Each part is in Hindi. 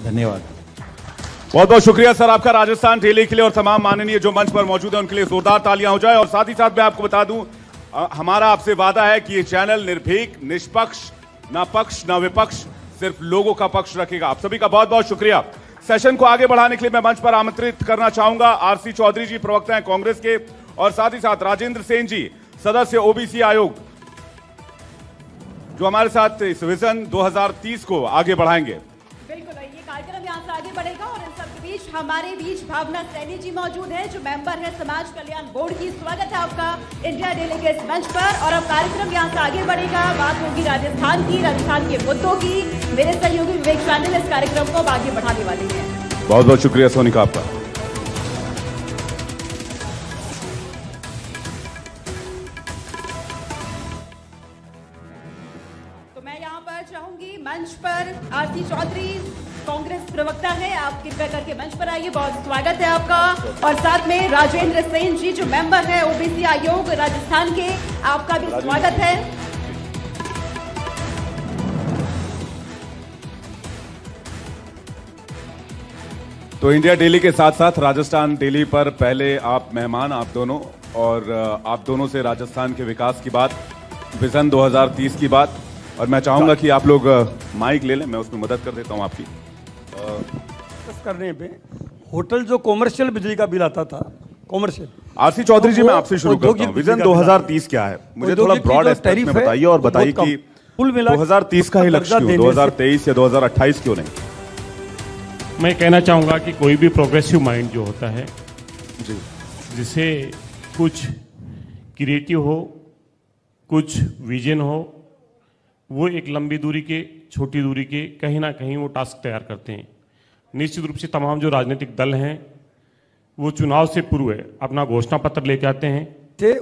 धन्यवाद। बहुत बहुत शुक्रिया सर आपका राजस्थान डेली के लिए, और तमाम माननीय जो मंच पर मौजूद है उनके लिए जोरदार तालियां हो जाए। और साथ ही साथ मैं आपको बता दूं, हमारा आपसे वादा है कि ये चैनल निर्भीक, निष्पक्ष, ना पक्ष ना विपक्ष, सिर्फ लोगों का पक्ष रखेगा। आप सभी का बहुत बहुत शुक्रिया। सेशन को आगे बढ़ाने के लिए मैं मंच पर आमंत्रित करना चाहूंगा आरसी चौधरी जी, प्रवक्ता हैं कांग्रेस के, और साथ ही साथ राजेंद्र सेन जी, सदस्य ओबीसी आयोग, जो हमारे साथ इस विजन 2030 को आगे बढ़ाएंगे। बिल्कुल, ये कार्यक्रम यहाँ से आगे बढ़ेगा और इन सबके बीच हमारे बीच भावना सैनी जी मौजूद हैं, जो मेंबर है समाज कल्याण बोर्ड की। स्वागत है आपका इंडिया डेली के इस मंच पर। और अब कार्यक्रम यहाँ से आगे बढ़ेगा, बात होगी राजस्थान की, राजस्थान के मुद्दों की। मेरे सहयोगी विवेक चांडिल इस कार्यक्रम को आगे बढ़ाने वाले हैं। बहुत बहुत शुक्रिया सोनिका आपका। चाहूंगी मंच पर आरसी चौधरी, कांग्रेस प्रवक्ता है, आप कृपया करके मंच पर आइए। बहुत स्वागत है आपका। और साथ में राजेंद्र सेन जी, जो मेंबर है ओबीसी आयोग राजस्थान के, आपका भी स्वागत है। तो इंडिया डेली के साथ साथ राजस्थान डेली पर पहले आप मेहमान, आप दोनों, और आप दोनों से राजस्थान के विकास की बात, विजन 2030 की बात, और मैं चाहूंगा कि आप लोग माइक ले लें, मैं उसमें मदद कर देता हूं आपकी। करने पे होटल जो कॉमर्शियल बिजली का बिल आता था, कॉमर्शियल। आरसी चौधरी जी, मैं आपसे शुरू करता हूं। विजन 2030 क्या है, मुझे थोड़ा ब्रॉड एस्पेक्ट में बताइए, और बताइए कि 2030 का ही लक्ष्य क्यों, 2023 या 2028 क्यों नहीं? मैं कहना चाहूंगा कि कोई भी प्रोग्रेसिव माइंड जो होता है जी, जिसे कुछ क्रिएटिव हो, कुछ विजन हो, वो एक लंबी दूरी के, छोटी दूरी के, कहीं ना कहीं वो टास्क तैयार करते हैं। निश्चित रूप से तमाम जो राजनीतिक दल हैं वो चुनाव से पूर्व अपना घोषणा पत्र लेके आते हैं,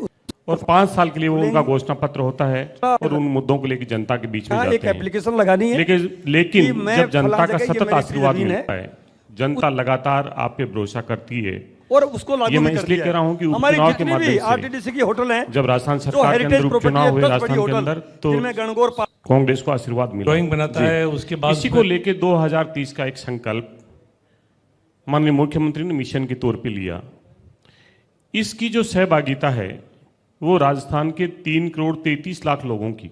और 5 साल के लिए वो उनका घोषणा पत्र होता है, और उन मुद्दों को लेकर जनता के बीच में जाते एक एप्लीकेशन लगानी है। लेकिन जब जनता का सतत आशीर्वाद मिलता है, जनता लगातार आप पे भरोसा करती है, और उसको लागू ये मैं इसलिए कह रहा हूं कि उपचुनाव के माध्यम से आरटीडीसी की होटल हैं, जब राजस्थान सरकार के अंदर उपचुनाव हुए राजस्थान के अंदर, तो कांग्रेस को आशीर्वाद मिला, ड्राइंग बनाता है। उसके बाद इसी को लेके 2030 का एक संकल्प माननीय मुख्यमंत्री ने मिशन के तौर पे लिया। इसकी जो सहभागिता है वो राजस्थान के 3 करोड़ 33 लाख लोगों की,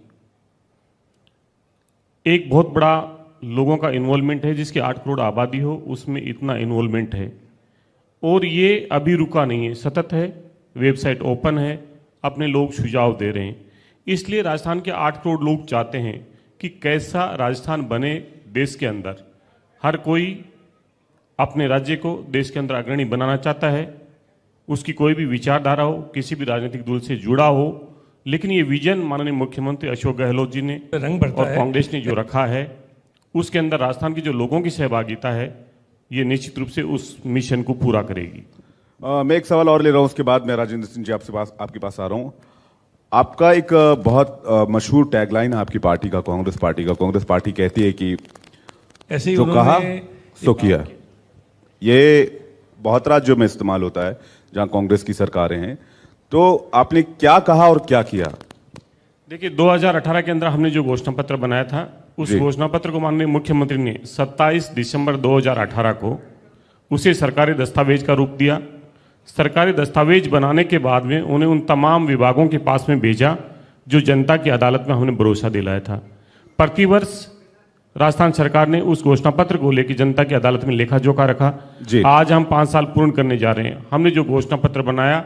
एक बहुत बड़ा लोगों का इन्वॉल्वमेंट है, जिसकी 8 करोड़ आबादी हो, उसमें इतना इन्वॉल्वमेंट है। और ये अभी रुका नहीं है, सतत है, वेबसाइट ओपन है, अपने लोग सुझाव दे रहे हैं। इसलिए राजस्थान के 8 करोड़ लोग चाहते हैं कि कैसा राजस्थान बने देश के अंदर। हर कोई अपने राज्य को देश के अंदर अग्रणी बनाना चाहता है, उसकी कोई भी विचारधारा हो, किसी भी राजनीतिक दल से जुड़ा हो, लेकिन ये विजन माननीय मुख्यमंत्री अशोक गहलोत जी ने और कांग्रेस ने जो रखा है, उसके अंदर राजस्थान की जो लोगों की सहभागिता है, ये निश्चित रूप से उस मिशन को पूरा करेगी। मैं एक सवाल और ले रहा हूं, उसके बाद मैं राजेंद्र सिंह जी आपके पास आ रहा हूं। आपका एक बहुत मशहूर टैगलाइन है आपकी पार्टी का, कांग्रेस पार्टी का। कांग्रेस पार्टी कहती है कि ऐसे ही जो कहा सो किया। ये बहुत राज्यों में इस्तेमाल होता है जहां कांग्रेस की सरकारें हैं। तो आपने क्या कहा और क्या किया? देखिए, 2018 के अंदर हमने जो घोषणा पत्र बनाया था, उस घोषणा पत्र को माननीय मुख्यमंत्री ने 27 दिसंबर 2018 को उसे सरकारी दस्तावेज का रूप दिया। सरकारी दस्तावेज बनाने के बाद में उन्हें उन तमाम विभागों के पास में भेजा जो जनता की अदालत में हमने भरोसा दिलाया था। प्रतिवर्ष राजस्थान सरकार ने उस घोषणा पत्र को लेकर जनता की अदालत में लेखा जोखा रखा। आज हम 5 साल पूर्ण करने जा रहे हैं। हमने जो घोषणा पत्र बनाया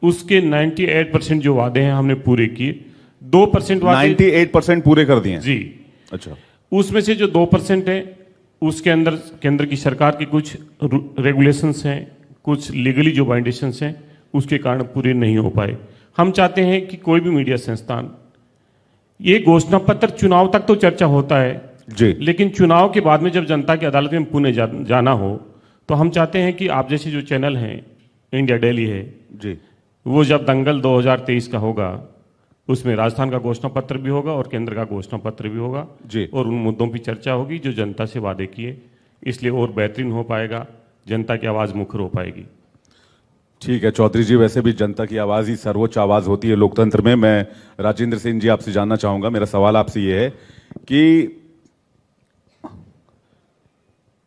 उसके 98% जो वादे हैं हमने पूरे किए। 2% वादे 98% पूरे कर दिए जी। अच्छा, उसमें से जो 2% है उसके अंदर केंद्र की सरकार की कुछ रेगुलेशंस हैं, कुछ लीगली जो बाइंडेशंस हैं, उसके कारण पूरे नहीं हो पाए। हम चाहते हैं कि कोई भी मीडिया संस्थान, ये घोषणा पत्र चुनाव तक तो चर्चा होता है जी, लेकिन चुनाव के बाद में जब जनता की अदालत में पुणे जाना हो, तो हम चाहते हैं कि आप जैसे जो चैनल हैं, इंडिया डेली है जी, वो जब दंगल 2023 का होगा, उसमें राजस्थान का घोषणा पत्र भी होगा और केंद्र का घोषणा पत्र भी होगा जी, और उन मुद्दों पर चर्चा होगी जो जनता से वादे किए, इसलिए और बेहतरीन हो पाएगा, जनता की आवाज़ मुखर हो पाएगी। ठीक है चौधरी जी, वैसे भी जनता की आवाज़ ही सर्वोच्च आवाज़ होती है लोकतंत्र में। मैं राजेंद्र सिंह जी आपसे जानना चाहूँगा, मेरा सवाल आपसे ये है कि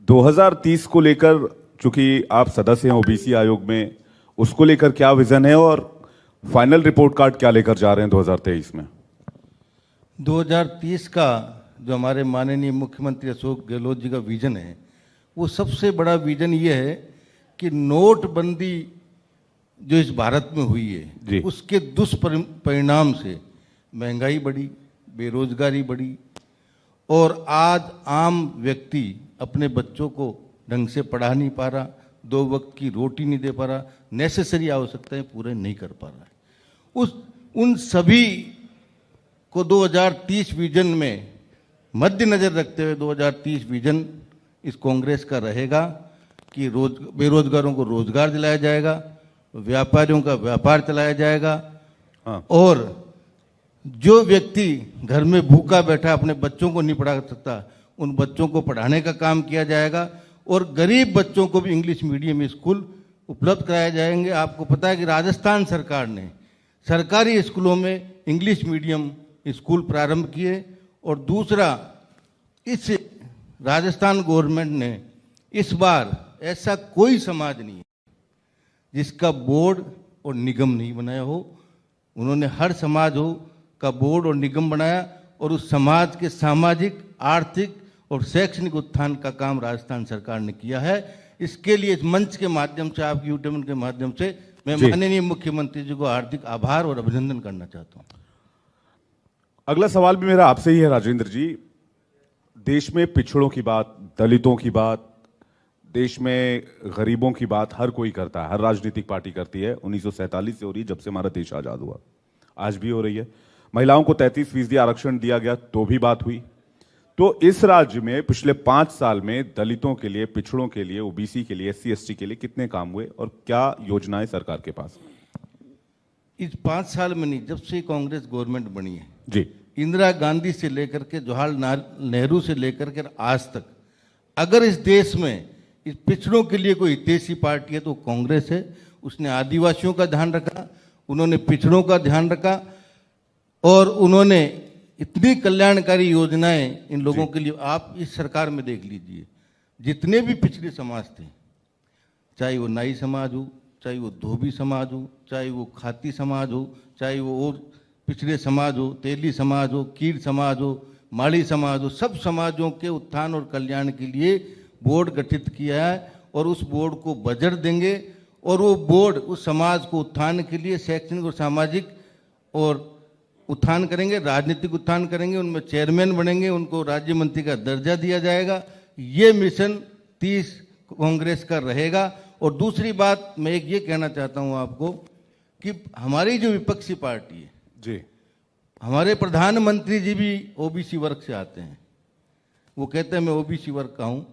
2030 को लेकर, चूंकि आप सदस्य हैं ओबीसी आयोग में, उसको लेकर क्या विजन है और फाइनल रिपोर्ट कार्ड क्या लेकर जा रहे हैं 2023 में? 2030 का जो हमारे माननीय मुख्यमंत्री अशोक गहलोत जी का विजन है, वो सबसे बड़ा विजन ये है कि नोटबंदी जो इस भारत में हुई जी। है, उसके दुष्परिणाम से महंगाई बढ़ी, बेरोजगारी बढ़ी, और आज आम व्यक्ति अपने बच्चों को ढंग से पढ़ा नहीं पा रहा, 2 वक्त की रोटी नहीं दे पा रहा, नेसेसरी आवश्यकताएं पूरे नहीं कर पा रहा है। उन सभी को 2030 विजन में मद्देनजर रखते हुए 2030 विजन इस कांग्रेस का रहेगा कि बेरोजगारों को रोजगार दिलाया जाएगा, व्यापारियों का व्यापार चलाया जाएगा, हाँ। और जो व्यक्ति घर में भूखा बैठा अपने बच्चों को नहीं पढ़ा सकता, उन बच्चों को पढ़ाने का काम किया जाएगा, और गरीब बच्चों को भी इंग्लिश मीडियम स्कूल उपलब्ध कराए जाएंगे। आपको पता है कि राजस्थान सरकार ने सरकारी स्कूलों में इंग्लिश मीडियम स्कूल प्रारंभ किए, और दूसरा, इस राजस्थान गवर्नमेंट ने इस बार ऐसा कोई समाज नहीं है जिसका बोर्ड और निगम नहीं बनाया हो। उन्होंने हर समाज हो का बोर्ड और निगम बनाया, और उस समाज के सामाजिक, आर्थिक और शैक्षणिक उत्थान का काम राजस्थान सरकार ने किया है। इसके लिए इस मंच के माध्यम से, आपकी यूट्यूब के माध्यम से मैं माननीय मुख्यमंत्री जी को हार्दिक आभार और अभिनंदन करना चाहता हूँ। अगला सवाल भी मेरा आपसे ही है राजेंद्र जी। देश में पिछड़ों की बात, दलितों की बात, देश में गरीबों की बात हर कोई करता है, हर राजनीतिक पार्टी करती है। 1947 से हो रही है, जब से हमारा देश आजाद हुआ, आज भी हो रही है। महिलाओं को 33% आरक्षण दिया गया तो भी बात हुई। तो इस राज्य में पिछले 5 साल में दलितों के लिए, पिछड़ों के लिए, ओबीसी के लिए, SC ST के लिए कितने काम हुए और क्या योजनाएं सरकार के पास? इस 5 साल में नहीं, जब से कांग्रेस गवर्नमेंट बनी है जी, इंदिरा गांधी से लेकर के जवाहरलाल नेहरू से लेकर के आज तक, अगर इस देश में इस पिछड़ों के लिए कोई हितैषी पार्टी है तो कांग्रेस है। उसने आदिवासियों का ध्यान रखा, उन्होंने पिछड़ों का ध्यान रखा, और उन्होंने इतनी कल्याणकारी योजनाएं इन लोगों के लिए, आप इस सरकार में देख लीजिए, जितने भी पिछड़े समाज थे, चाहे वो नाई समाज हो, चाहे वो धोबी समाज हो, चाहे वो खाती समाज हो, चाहे वो और पिछड़े समाज हो, तेली समाज हो, कीर समाज हो, माड़ी समाज हो, सब समाजों के उत्थान और कल्याण के लिए बोर्ड गठित किया है, और उस बोर्ड को बजट देंगे, और वो बोर्ड उस समाज को उत्थान के लिए शैक्षणिक और सामाजिक और उत्थान करेंगे, राजनीतिक उत्थान करेंगे, उनमें चेयरमैन बनेंगे, उनको राज्य मंत्री का दर्जा दिया जाएगा। ये मिशन 30 कांग्रेस का रहेगा। और दूसरी बात मैं एक ये कहना चाहता हूँ आपको कि हमारी जो विपक्षी पार्टी है जी, हमारे प्रधानमंत्री जी भी ओबीसी वर्ग से आते हैं, वो कहते हैं मैं ओबीसी वर्ग का हूँ,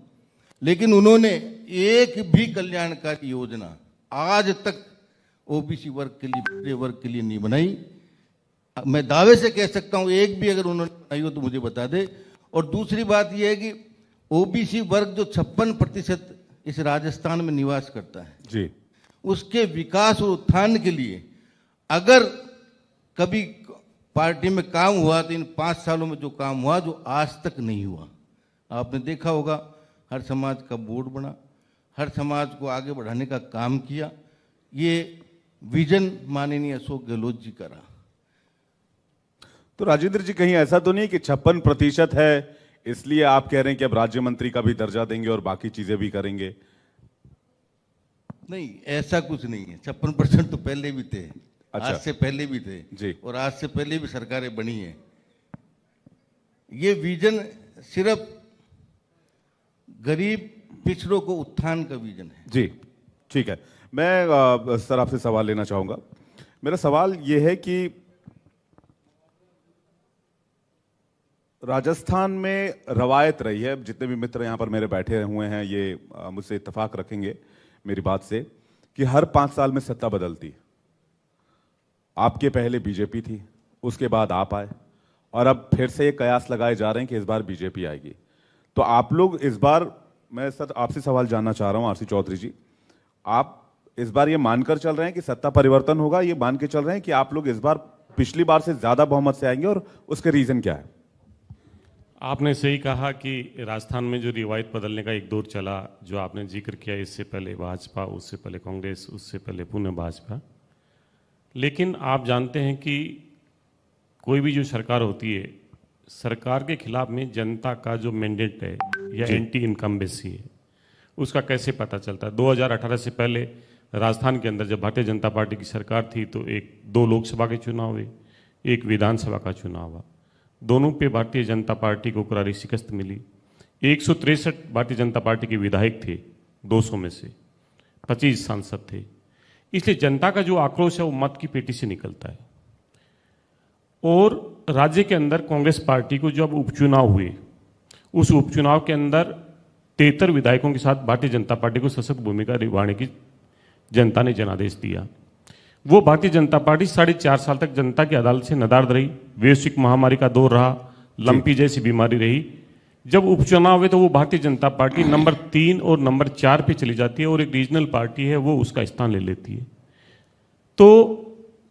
लेकिन उन्होंने एक भी कल्याणकारी योजना आज तक ओबीसी वर्ग के लिए, पिछड़े वर्ग के लिए नहीं बनाई। मैं दावे से कह सकता हूं, एक भी अगर उन्होंने बनाई हो तो मुझे बता दे। और दूसरी बात यह है कि ओबीसी वर्ग जो 56% इस राजस्थान में निवास करता है जी, उसके विकास और उत्थान के लिए अगर कभी पार्टी में काम हुआ तो इन 5 सालों में जो काम हुआ, जो आज तक नहीं हुआ। आपने देखा होगा, हर समाज का बोर्ड बना, हर समाज को आगे बढ़ाने का काम किया। ये विजन माननीय अशोक गहलोत जी का रहा। तो राजेंद्र जी, कहीं ऐसा तो नहीं कि 56% है इसलिए आप कह रहे हैं कि अब राज्य मंत्री का भी दर्जा देंगे और बाकी चीजें भी करेंगे? नहीं, ऐसा कुछ नहीं है। 56% तो पहले भी थे, अच्छा। आज से पहले भी थे जी, और आज से पहले भी सरकारें बनी हैं। ये विजन सिर्फ गरीब पिछड़ों को उत्थान का विजन है। जी, ठीक है। मैं सर आपसे सवाल लेना चाहूंगा। मेरा सवाल यह है कि राजस्थान में रवायत रही है, जितने भी मित्र यहाँ पर मेरे बैठे हुए हैं ये मुझसे इत्तेफाक रखेंगे मेरी बात से, कि हर 5 साल में सत्ता बदलती। आपके पहले बीजेपी थी, उसके बाद आप आए, और अब फिर से ये कयास लगाए जा रहे हैं कि इस बार बीजेपी आएगी। तो आप लोग इस बार, मैं सर आपसे सवाल जानना चाह रहा हूं, आरसी चौधरी जी, आप इस बार ये मानकर चल रहे हैं कि सत्ता परिवर्तन होगा, ये मान के चल रहे हैं कि आप लोग इस बार पिछली बार से ज्यादा बहुमत से आएंगे, और उसके रीजन क्या है? आपने सही कहा कि राजस्थान में जो रिवायत बदलने का एक दौर चला, जो आपने जिक्र किया, इससे पहले भाजपा, उससे पहले कांग्रेस, उससे पहले पुनः भाजपा। लेकिन आप जानते हैं कि कोई भी जो सरकार होती है, सरकार के खिलाफ में जनता का जो मैंडेट है या एंटी इनकम्बेंसी है, उसका कैसे पता चलता है। 2018 से पहले राजस्थान के अंदर जब भारतीय जनता पार्टी की सरकार थी तो 2 लोकसभा के चुनाव हुए, 1 विधानसभा का चुनाव हुआ। दोनों पे भारतीय जनता पार्टी को करारी शिकस्त मिली। 163 भारतीय जनता पार्टी के विधायक थे, 200 में से 25 सांसद थे। इसलिए जनता का जो आक्रोश है वो मत की पेटी से निकलता है। और राज्य के अंदर कांग्रेस पार्टी को जब उपचुनाव हुए, उस उपचुनाव के अंदर 73 विधायकों के साथ भारतीय जनता पार्टी को सशक्त भूमिका निभाने की जनता ने जनादेश दिया। वो भारतीय जनता पार्टी 4.5 साल तक जनता की अदालत से नदारद रही। वैश्विक महामारी का दौर रहा, लंपी जैसी बीमारी रही। जब उपचुनाव हुए तो वो भारतीय जनता पार्टी नंबर 3 और नंबर 4 पे चली जाती है और एक रीजनल पार्टी है वो उसका स्थान ले लेती है। तो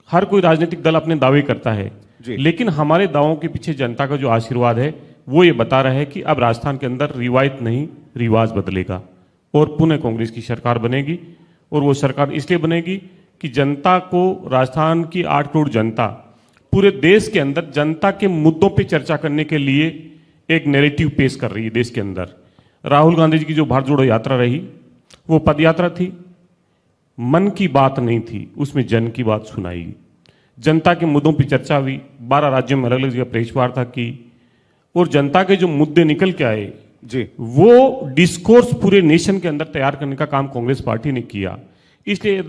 हर कोई राजनीतिक दल अपने दावे करता है, लेकिन हमारे दावों के पीछे जनता का जो आशीर्वाद है वो ये बता रहा है कि अब राजस्थान के अंदर रिवायत नहीं, रिवाज बदलेगा और पुनः कांग्रेस की सरकार बनेगी। और वो सरकार इसलिए बनेगी कि जनता को, राजस्थान की 8 करोड़ जनता पूरे देश के अंदर जनता के मुद्दों पे चर्चा करने के लिए एक नैरेटिव पेश कर रही है। देश के अंदर राहुल गांधी जी की जो भारत जोड़ो यात्रा रही, वो पदयात्रा थी, मन की बात नहीं थी, उसमें जन की बात सुनाई, जनता के मुद्दों पर चर्चा हुई। 12 राज्यों में अलग अलग जगह प्रेस वार्ता की और जनता के जो मुद्दे निकल के आए जी, वो डिस्कोर्स पूरे नेशन के अंदर तैयार करने का काम कांग्रेस पार्टी ने किया। इसलिए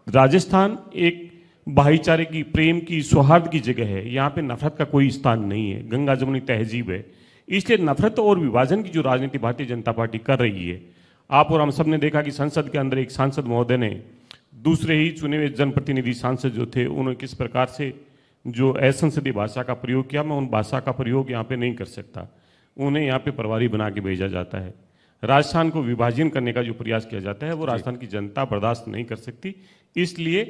राजस्थान एक भाईचारे की, प्रेम की, सौहार्द की जगह है। यहाँ पे नफरत का कोई स्थान नहीं है, गंगा जमुनी तहजीब है। इसलिए नफरत और विभाजन की जो राजनीति भारतीय जनता पार्टी कर रही है, आप और हम सब ने देखा कि संसद के अंदर एक सांसद महोदय ने दूसरे ही चुने हुए जनप्रतिनिधि सांसद जो थे, उन्होंने किस प्रकार से जो असंसदीय भाषा का प्रयोग किया। मैं उन भाषा का प्रयोग यहाँ पे नहीं कर सकता। उन्हें यहाँ पे प्रभारी बना के भेजा जाता है। राजस्थान को विभाजन करने का जो प्रयास किया जाता है वो राजस्थान की जनता बर्दाश्त नहीं कर सकती। इसलिए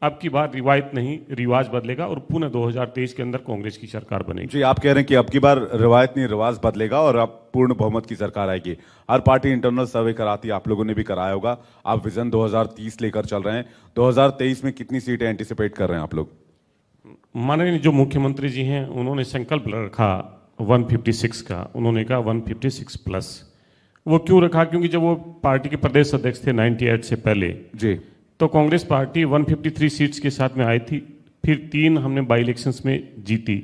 अब की बार रिवायत नहीं, रिवाज बदलेगा और पुनः 2023 के अंदर कांग्रेस की सरकार बनेगी। जी, आप कह रहे हैं कि अब की बार रिवायत नहीं, रिवाज बदलेगा और अब पूर्ण बहुमत की सरकार आएगी। हर पार्टी इंटरनल सर्वे कराती है, आप लोगों ने भी कराया होगा। आप विजन 2030 लेकर चल रहे हैं। 2023 में कितनी सीटें एंटिसिपेट कर रहे हैं आप लोग? माननीय जो मुख्यमंत्री जी हैं, उन्होंने संकल्प रखा 156 का। उन्होंने कहा 156 प्लस। वो क्यों रखा? क्योंकि जब वो पार्टी के प्रदेश अध्यक्ष थे 98 से पहले जी, तो कांग्रेस पार्टी 153 सीट्स के साथ में आई थी, फिर 3 हमने बाई इलेक्शंस में जीती।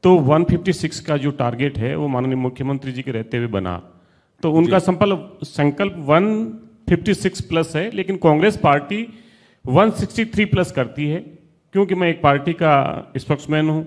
तो 156 का जो टारगेट है वो माननीय मुख्यमंत्री जी के रहते हुए बना। तो उनका संकल्प 156 प्लस है, लेकिन कांग्रेस पार्टी 163 प्लस करती है। क्योंकि मैं एक पार्टी का स्पोक्समैन हूं,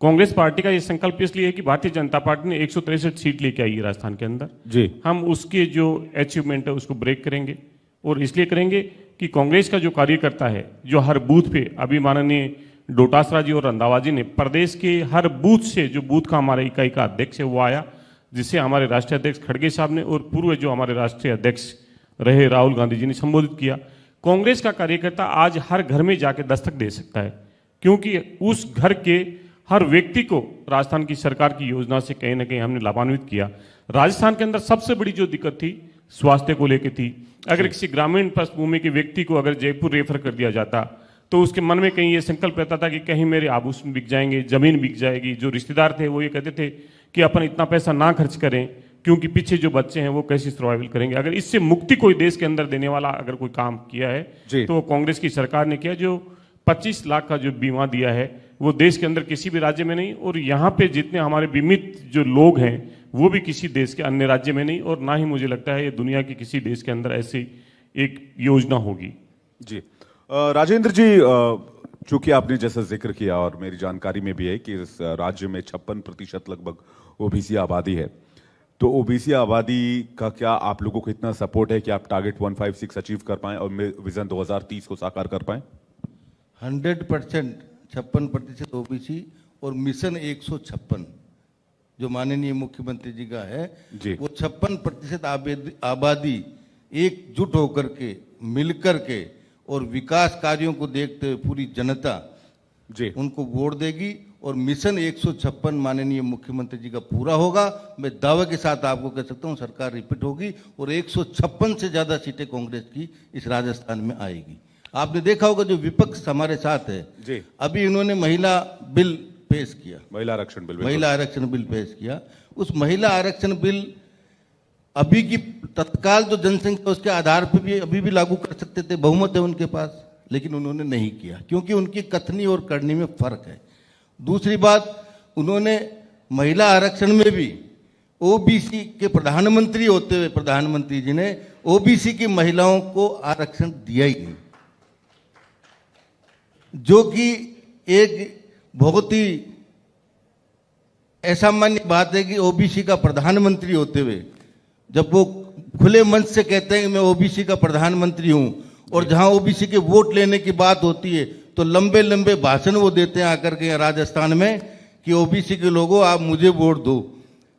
कांग्रेस पार्टी का ये संकल्प इसलिए है कि भारतीय जनता पार्टी ने 163 सीट लेके आई है राजस्थान के अंदर जी। हम उसके जो अचीवमेंट है उसको ब्रेक करेंगे और इसलिए करेंगे कि कांग्रेस का जो कार्यकर्ता है, जो हर बूथ पे, अभी माननीय डोटासरा जी और रंधावा जी ने प्रदेश के हर बूथ से, जो बूथ का हमारा इकाई का अध्यक्ष है वो आया, जिसे हमारे राष्ट्रीय अध्यक्ष खड़गे साहब ने और पूर्व जो हमारे राष्ट्रीय अध्यक्ष रहे राहुल गांधी जी ने संबोधित किया। कांग्रेस का कार्यकर्ता आज हर घर में जाके दस्तक दे सकता है, क्योंकि उस घर के हर व्यक्ति को राजस्थान की सरकार की योजना से कहीं ना कहीं हमने लाभान्वित किया। राजस्थान के अंदर सबसे बड़ी जो दिक्कत थी स्वास्थ्य को लेकर थी। अगर किसी ग्रामीण पृष्ठभूमि के व्यक्ति को अगर जयपुर रेफर कर दिया जाता तो उसके मन में कहीं ये संकल्प रहता था कि कहीं मेरे आभूषण बिक जाएंगे, जमीन बिक जाएगी। जो रिश्तेदार थे वो ये कहते थे कि अपन इतना पैसा ना खर्च करें, क्योंकि पीछे जो बच्चे हैं वो कैसे सर्वाइवल करेंगे। अगर इससे मुक्ति कोई देश के अंदर देने वाला अगर कोई काम किया है तो कांग्रेस की सरकार ने किया। जो 25 लाख का जो बीमा दिया है वो देश के अंदर किसी भी राज्य में नहीं, और यहाँ पे जितने हमारे बीमित जो लोग हैं वो भी किसी देश के अन्य राज्य में नहीं, और ना ही मुझे लगता है ये दुनिया के किसी देश के अंदर ऐसी एक योजना होगी। जी राजेंद्र जी, चूंकि आपने जैसा जिक्र किया और मेरी जानकारी में भी है कि इस राज्य में 56% लगभग ओबीसी आबादी है, तो ओबीसी आबादी का क्या आप लोगों को इतना सपोर्ट है कि आप टारगेट 156 अचीव कर पाएं और विजन 2030 को साकार कर पाएं? 100% 56% ओबीसी और मिशन 156 जो माननीय मुख्यमंत्री जी का है जी। वो 56% आबादी एकजुट होकर के, मिलकर के और विकास कार्यों को देखते हुए पूरी जनता जी उनको वोट देगी और मिशन 156 माननीय मुख्यमंत्री जी का पूरा होगा। मैं दावे के साथ आपको कह सकता हूं सरकार रिपीट होगी और 156 से ज्यादा सीटें कांग्रेस की इस राजस्थान में आएगी। आपने देखा होगा जो विपक्ष हमारे साथ है जी, अभी इन्होंने महिला बिल पेश किया, महिला आरक्षण बिल, महिला आरक्षण बिल पेश किया। उस महिला आरक्षण बिल अभी की तत्काल जो जनसंख्या उसके आधार पर भी अभी भी लागू कर सकते थे, बहुमत है उनके पास, लेकिन उन्होंने नहीं किया क्योंकि उनकी कथनी और करनी में फर्क है। दूसरी बात, उन्होंने महिला आरक्षण में भी ओबीसी के प्रधानमंत्री होते हुए प्रधानमंत्री जी ने ओबीसी की महिलाओं को आरक्षण दिया ही नहीं, जो कि एक बहुत ही असामान्य बात है कि ओबीसी का प्रधानमंत्री होते हुए जब वो खुले मंच से कहते हैं कि मैं ओबीसी का प्रधानमंत्री हूं और जहां ओबीसी के वोट लेने की बात होती है तो लंबे लंबे भाषण वो देते हैं आकर के राजस्थान में कि ओबीसी के लोगों आप मुझे वोट दो।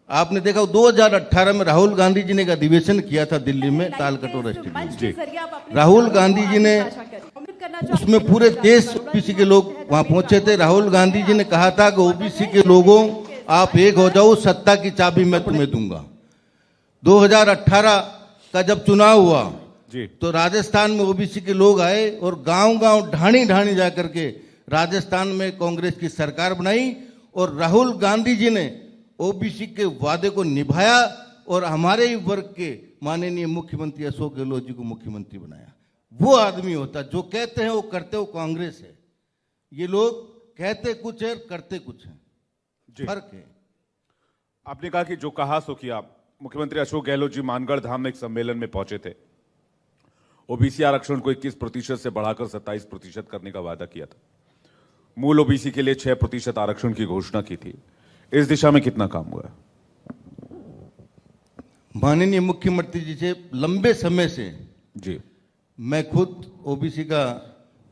आपने देखा 2018 में राहुल गांधी जी ने एक अधिवेशन किया था दिल्ली में तालकटोरा स्टेडियम। राहुल गांधी जी ने उसमें पूरे देश ओबीसी के लोग वहां पहुंचे थे। राहुल गांधी जी ने कहा था कि ओबीसी के लोगों आप एक हो जाओ, सत्ता की चाबी मैं तुम्हें दूंगा। 2018 का जब चुनाव हुआ जी, तो राजस्थान में ओबीसी के लोग आए और गांव-गांव ढाणी ढाणी जाकर के राजस्थान में कांग्रेस की सरकार बनाई और राहुल गांधी जी ने ओबीसी के वादे को निभाया और हमारे ही वर्ग के माननीय मुख्यमंत्री अशोक गहलोत जी को मुख्यमंत्री बनाया। वो आदमी होता जो कहते हैं वो करते हो कांग्रेस है। ये लोग कहते कुछ है करते कुछ है, फर्क है। आपने कहा कि जो कहा सो किया। मुख्यमंत्री अशोक गहलोत जी मानगढ़ धाम में एक सम्मेलन में पहुंचे थे, ओबीसी आरक्षण को 21% से बढ़ाकर 27% करने का वादा किया था, मूल ओबीसी के लिए 6% आरक्षण की घोषणा की थी। इस दिशा में कितना काम हुआ है? माननीय मुख्यमंत्री जी से लंबे समय से जी, मैं खुद ओबीसी का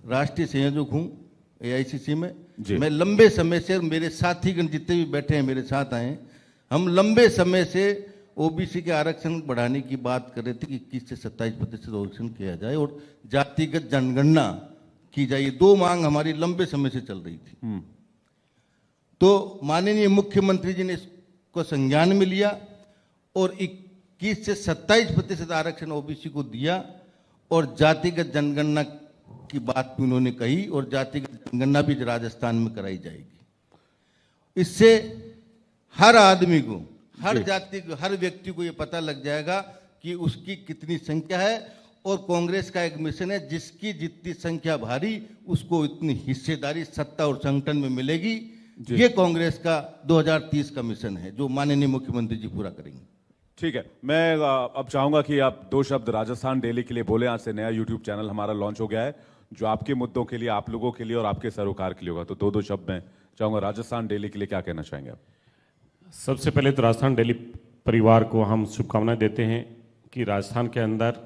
राष्ट्रीय संयोजक हूं एआईसीसी में। मैं लंबे समय से, मेरे साथीगण जितने भी बैठे हैं मेरे साथ आए, हम लंबे समय से ओबीसी के आरक्षण बढ़ाने की बात कर रहे थे कि 21 से 27% आरक्षण किया जाए और जातिगत जनगणना की जाए। ये दो मांग हमारी लंबे समय से चल रही थी। तो माननीय मुख्यमंत्री जी ने इसको संज्ञान में लिया और 21 से 27% आरक्षण ओबीसी को दिया और जातिगत जनगणना की बात भी उन्होंने कही और जातिगत जनगणना भी राजस्थान में कराई जाएगी। इससे हर आदमी को, हर जाति को, हर व्यक्ति को ये पता लग जाएगा कि उसकी कितनी संख्या है। और कांग्रेस का एक मिशन है, जिसकी जितनी संख्या भारी उसको इतनी हिस्सेदारी सत्ता और संगठन में मिलेगी। ये कांग्रेस का 2030 का मिशन है जो माननीय मुख्यमंत्री जी पूरा करेंगे। ठीक है, मैं अब चाहूंगा कि आप 2 शब्द राजस्थान डेली के लिए बोले। आज से नया यूट्यूब चैनल हमारा लॉन्च हो गया है जो आपके मुद्दों के लिए, आप लोगों के लिए और आपके सरोकार के लिए होगा। तो 2 शब्द मैं चाहूंगा राजस्थान डेली के लिए क्या कहना चाहेंगे आप? सबसे पहले तो राजस्थान डेली परिवार को हम शुभकामनाएं देते हैं कि राजस्थान के अंदर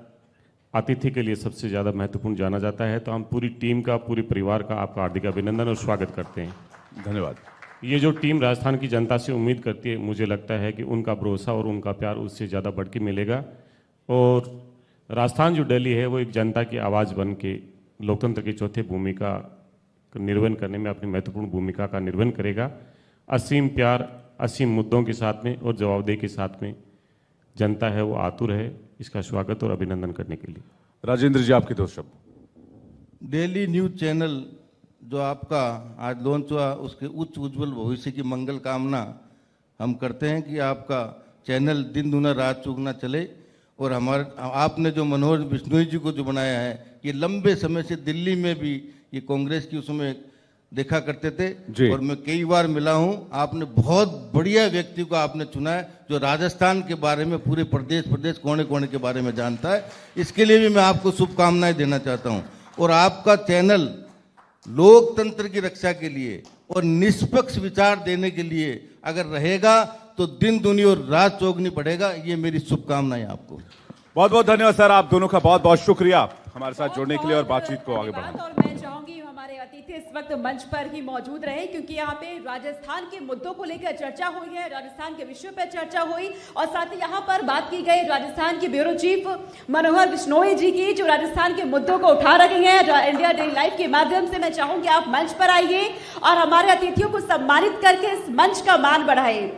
अतिथि के लिए सबसे ज़्यादा महत्वपूर्ण जाना जाता है। तो हम पूरी टीम का, पूरे परिवार का आपका हार्दिक अभिनंदन और स्वागत करते हैं। धन्यवाद। ये जो टीम राजस्थान की जनता से उम्मीद करती है, मुझे लगता है कि उनका भरोसा और उनका प्यार उससे ज़्यादा बढ़ के मिलेगा। और राजस्थान जो डेली है वो एक जनता की आवाज़ बन के लोकतंत्र की चौथी भूमिका निर्वहन करने में अपनी महत्वपूर्ण भूमिका का निर्वहन करेगा। असीम प्यार, असीम मुद्दों के साथ में और जवाबदेही के साथ में जनता है वो आतुर है इसका स्वागत और अभिनंदन करने के लिए। राजेंद्र जी, आपके 2 शब्द। डेली न्यूज चैनल जो आपका आज लॉन्च हुआ, उसके उच्च उज्जवल भविष्य की मंगल कामना हम करते हैं कि आपका चैनल दिन दुना रात चुगना चले। और हमारे आपने जो मनोहर बिश्नोई जी को जो बनाया है, ये लंबे समय से दिल्ली में भी ये कांग्रेस की उसमें देखा करते थे और मैं कई बार मिला हूं। आपने बहुत बढ़िया व्यक्ति को आपने चुना है जो राजस्थान के बारे में, पूरे प्रदेश कोने कोने के बारे में जानता है। इसके लिए भी मैं आपको शुभकामनाएं देना चाहता हूं। और आपका चैनल लोकतंत्र की रक्षा के लिए और निष्पक्ष विचार देने के लिए अगर रहेगा तो दिन दुनी और रात चौगनी पड़ेगा। ये मेरी शुभकामनाएं आपको। बहुत बहुत धन्यवाद सर, आप दोनों का बहुत बहुत शुक्रिया हमारे साथ जुड़ने के लिए और बातचीत को आगे बढ़ाने। और मैं चाहूंगी हमारे अतिथि थे इस वक्त मंच पर ही मौजूद रहे, क्योंकि यहाँ पे राजस्थान के मुद्दों को लेकर चर्चा हुई है, राजस्थान के विषयों पर चर्चा हुई और साथ ही यहाँ पर बात की गई राजस्थान के ब्यूरो चीफ मनोहर बिश्नोई जी की, जो राजस्थान के मुद्दों को उठा रहे हैं। इंडिया डेली लाइव के माध्यम से मैं चाहूंगी आप मंच पर आइए और हमारे अतिथियों को सम्मानित करके इस मंच का मान बढ़ाए।